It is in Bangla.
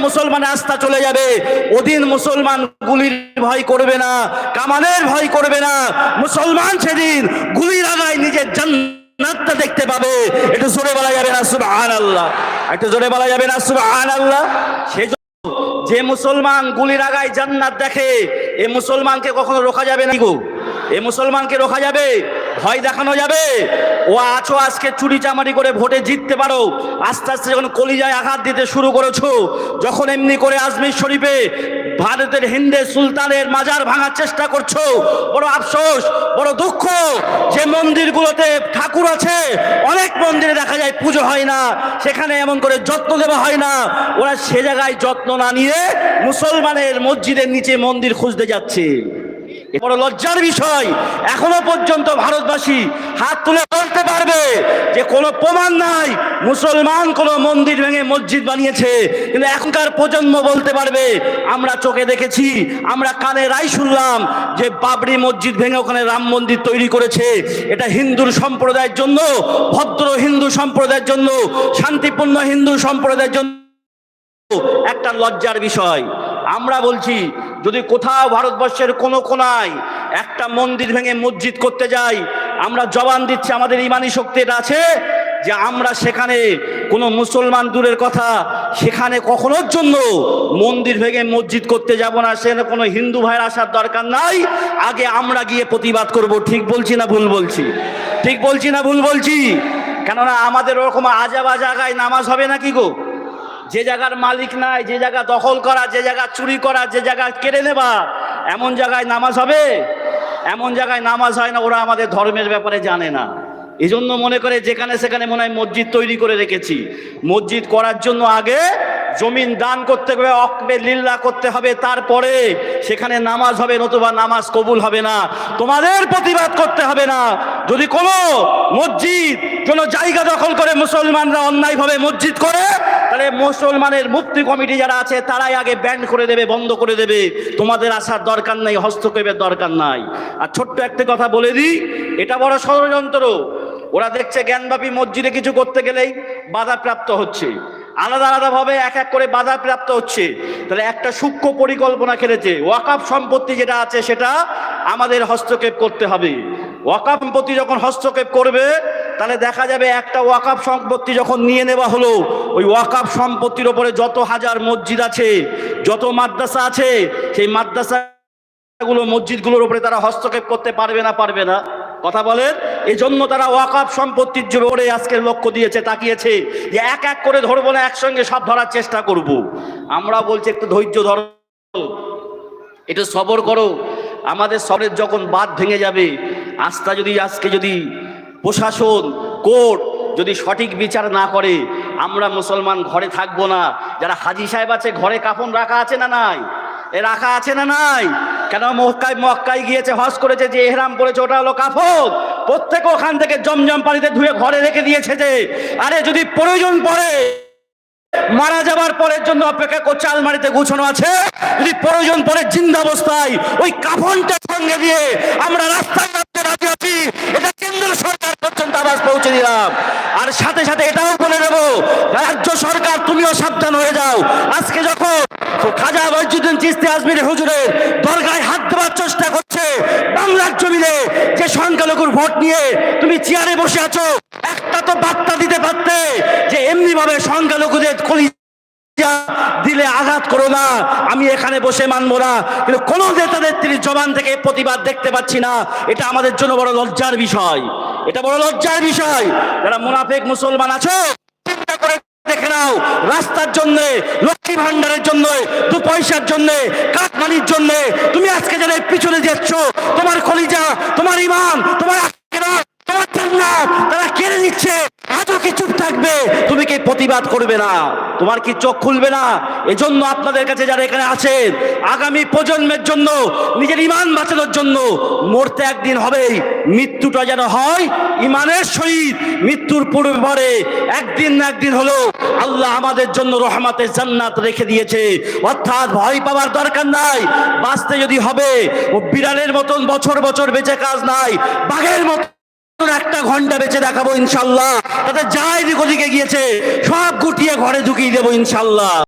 মুসলমানের আস্থা চলে যাবে। ওদিন মুসলমান গুলির ভয় করবে না, কামানের ভয় করবে না। মুসলমান সেদিন গুলির আগায় নিজের জান্নাতটা দেখতে পাবে। একটু জোরে বলা যাবে না সুবহানাল্লাহ? একটু জোরে বলা যাবে না সুবহানাল্লাহ? সেই যে মুসলমান গুলির আগায় জান্নাত দেখে, এ মুসলমানকে কখনো রোকা যাবে না গো? এ মুসলমানকে রোকা যাবে? ভয় দেখানো যাবে? ও আছো আজকে চুরি চামারি করে ভোটে জিততে পারো, আস্তে আস্তে যখন কলিজায় আঘাত দিতে শুরু করেছো, যখন এমনি করে আজমির শরীফে ভারতের হিন্দু সুলতানের মাজার ভাঙার চেষ্টা করছো, বড় আফসোস, বড় দুঃখ যে মন্দিরগুলোতে ঠাকুর আছে, অনেক মন্দিরে দেখা যায় পুজো হয় না, সেখানে এমন করে যত্ন দেওয়া হয় না। ওরা সে জায়গায় যত্ন না নিয়ে মুসলমানের মসজিদের নিচে মন্দির খুঁজতে যাচ্ছে। বড় লজ্জার বিষয়। এখনো পর্যন্ত ভারতবাসী হাত তুলে বলতে পারবে যে কোনো প্রমাণ নাই মুসলমান কোন মন্দির ভেঙে মসজিদ বানিয়েছে, কিন্তু এখনকার প্রজন্ম বলতে পারবে আমরা চোখে দেখেছি, আমরা কানে রায় শুনলাম যে বাবরি মসজিদ ভেঙে ওখানে রাম মন্দির তৈরি করেছে। এটা হিন্দুর সম্প্রদায়ের জন্য, ভদ্র হিন্দু সম্প্রদায়ের জন্য, শান্তিপূর্ণ হিন্দু সম্প্রদায়ের জন্য একটা লজ্জার বিষয়। আমরা বলছি যদি কোথাও ভারতবর্ষের কোনো কোনায় একটা মন্দির ভেঙে মসজিদ করতে যাই, আমরা জবান দিচ্ছি, আমাদের ইমানি শক্তি এটা আছে যে আমরা সেখানে কোনো মুসলমান দূরের কথা, সেখানে কখনোর জন্য মন্দির ভেঙে মসজিদ করতে যাব না। সেখানে কোনো হিন্দু ভাইয়ের আসার দরকার নাই, আগে আমরা গিয়ে প্রতিবাদ করব। ঠিক বলছি না ভুল বলছি? ঠিক বলছি না ভুল বলছি? কেননা আমাদের ওরকম আজাবা জায়গায় নামাজ হবে নাকি গো? যে জায়গার মালিক নাই, যে জায়গা দখল করা, যে জায়গা চুরি করা, যে জায়গা কেড়ে নেবা, এমন জায়গায় নামাজ হবে? এমন জায়গায় নামাজ হয় না। ওরা আমাদের ধর্মের ব্যাপারে জানে না, এই জন্য মনে করে যেখানে সেখানে মনে হয় মসজিদ তৈরি করে রেখেছি। মসজিদ করার জন্য আগে জমিন দান করতে হবে, অকবে লিল্লাহ করতে হবে, তারপরে সেখানে নামাজ হবে, নতুবা নামাজ কবুল হবে না। তোমাদের প্রতিবাদ করতে হবে না। যদি কোনো মসজিদ কোনো জায়গা দখল করে মুসলমানরা অন্যায়ভাবে মসজিদ করে, তাহলে মুসলমানের মুফতি কমিটি যারা আছে তারাই আগে ব্যান্ড করে দেবে, বন্ধ করে দেবে। তোমাদের আসার দরকার নাই, হস্তক্ষেপের দরকার নাই। আর ছোট্ট একটা কথা বলে দিই, এটা বড় ষড়যন্ত্র। ওরা দেখছে জ্ঞানব্যাপী মসজিদে কিছু করতে গেলেই বাধাপ্রাপ্ত হচ্ছে, আলাদা আলাদাভাবে এক এক করে বাধাপ্রাপ্ত হচ্ছে। তাহলে একটা সূক্ষ্ম পরিকল্পনা খেলেছে, ওয়াকাফ সম্পত্তি যেটা আছে সেটা আমাদের হস্তক্ষেপ করতে হবে। ওয়াকাফ সম্পত্তি যখন হস্তক্ষেপ করবে, তাহলে দেখা যাবে একটা ওয়াকাফ সম্পত্তি যখন নিয়ে নেওয়া হলো, ওই ওয়াকাফ সম্পত্তির ওপরে যত হাজার মসজিদ আছে, যত মাদ্রাসা আছে, সেই মাদ্রাসাগুলো মসজিদগুলোর উপরে তারা হস্তক্ষেপ করতে পারবে না? পারবে না? কথা বলেন। এই জন্য তারা ওয়াকাফ সম্পত্তির জোরে আজকের লক্ষ্য দিয়েছে, তাকিয়েছে যে এক এক করে ধরবো না, একসঙ্গে সব ধরার চেষ্টা করব। আমরা বলছি একটু ধৈর্য ধরো, একটু সবর করো। আমাদের সবের যখন বাঁধ ভেঙে যাবে, আস্থা যদি আজকে যদি প্রশাসন, কোর্ট যদি সঠিক বিচার না করে, আমরা মুসলমান ঘরে থাকবো না। যারা হাজি সাহেব আছে, ঘরে কাফন রাখা আছে না নাই? এ রাখা আছে না নাই? কেন মক্কায় গিয়েছে, হজ করেছে, যে এহরাম পড়েছে ওটা হলো কাফন। প্রত্যেকে ওখান থেকে জমজম পানিতে ধুয়ে ঘরে রেখে দিয়েছে। যে আরে যদি প্রয়োজন পড়ে, মারা যাবার পরের জন্য অপেক্ষা করছে, আলমারিতে গুছানো আছে, যদি প্রয়োজন পড়ে জিন্দাবস্থায় ওই কাফনটা সঙ্গে দিয়ে আমরা রাস্তায় নামতে রাজি আছি। এটা কেন্দ্র সরকার পর্যন্ত আওয়াজ পৌঁছে দিলাম। আর সাথে সাথে এটাও বলে দেব, রাজ্য সরকার তুমিও সাবধান হয়ে যাও। আজকে যখন খাজা মঈনুদ্দিন চিশতি আজমিরি হুজুরের দরগায় হাত দেওয়ার চেষ্টা করছে বাংলার জমিনে, যে সংখ্যালঘুর ভোট নিয়ে তুমি চেয়ারে বসে আছো, একটা তো বার্তা দিতে পারতে যে এমনি ভাবে সংখ্যালঘুদের কলিজা দিলে আঘাত করো না, আমি এখানে বসে মানবো না। কিন্তু কোন নেতা নেত্রীর জবান থেকে প্রতিবাদ দেখতে পাচ্ছি না। এটা আমাদের জন্য বড় লজ্জার বিষয়। এটা বড় লজ্জার বিষয়। যারা মুনাফিক মুসলমান আছো, চিন্তা করে দেখে নাও, রাস্তার জন্য, লক্ষ্মী ভান্ডারের জন্য, দু পয়সার জন্য, কাঠমানির জন্য তুমি আজকে যারা পিছনে যাচ্ছ, তোমার কলিজা, তোমার ইমান, তোমার তারা কেড়ে নিচ্ছে, আজও কি চুপ থাকবে? তুমি কি প্রতিবাদ করবে না? তোমার কি চোখ খুলবে না? এজন্য আপনাদের কাছে যারা এখানে আছেন, আগামী প্রজন্মের জন্য, নিজের ইমান বাঁচানোর জন্য মরতে একদিন হবেই। মৃত্যুটা যেন হয় ইমানের সহিত। মৃত্যুর পূর্বে পরে একদিন না একদিন হলো আল্লাহ আমাদের জন্য রহমতের জান্নাত রেখে দিয়েছে। অর্থাৎ ভয় পাওয়ার দরকার নাই। বাঁচতে যদি হবে, ও বিড়ালের মতন বছর বছর বেঁচে কাজ নাই, বাঘের মতন একটা ঘন্টা বেঁচে দেখাবো ইনশাল্লাহ। তাতে যাই দিক ওদিকে গিয়েছে সব গুটিয়ে ঘরে ঢুকিয়ে দেবো ইনশাল্লাহ।